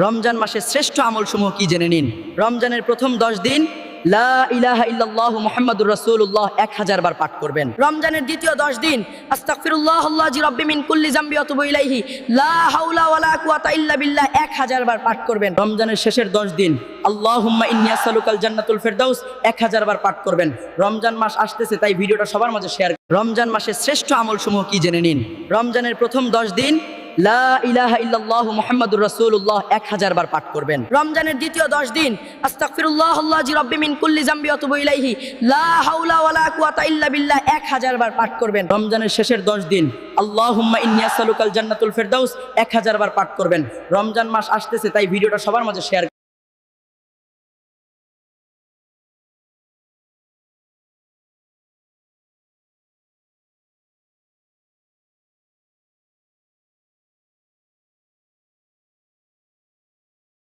রমজান মাসের শ্রেষ্ঠ আমলসমূহ কি জেনে নিন। রমজানের প্রথম 10 দিন লা ইলাহা ইল্লাল্লাহু মুহাম্মাদুর রাসূলুল্লাহ 1000 বার পাঠ করবেন। রমজানের দ্বিতীয় 10 দিন আস্তাগফিরুল্লাহ আল্লাযী রাব্বি মিন কুল্লি যামবি ওয়া তুবু ইলাইহি লা হাওলা ওয়ালা কুওয়াতা ইল্লা বিল্লাহ 1000 বার পাঠ করবেন। রমজানের শেষের 10 দিন আল্লাহুম্মা ইন্নী আসআলুকাল জান্নাতুল ফিরদাউস 1000 বার পাঠ করবেন। রমজান মাস আসতেছে, তাই ভিডিওটা সবার মাঝে শেয়ার। রমজান মাসের শ্রেষ্ঠ আমলসমূহ কি জেনে নিন। রমজানের প্রথম 10 দিন লা ইলাহা ইল্লাল্লাহু মুহাম্মাদুর রাসূলুল্লাহ 1000 বার পাঠ করবেন। রমজানের দ্বিতীয় 10 দিন আস্তাগফিরুল্লাহ আল্লাযী রাব্বি মিন কুল্লি যামবি ওয়া তুবু ইলাইহি লা হাওলা ওয়ালা কুওয়াতা ইল্লা বিল্লাহ 1000 বার পাঠ করবেন। রমজানের শেষের 10 দিন আল্লাহুম্মা ইন্নী আসআলুকাল জান্নাতুল ফিরদাউস 1000 বার পাঠ করবেন। রমজান মাস আসতেছে, তাই ভিডিওটা সবার মাঝে শেয়ার।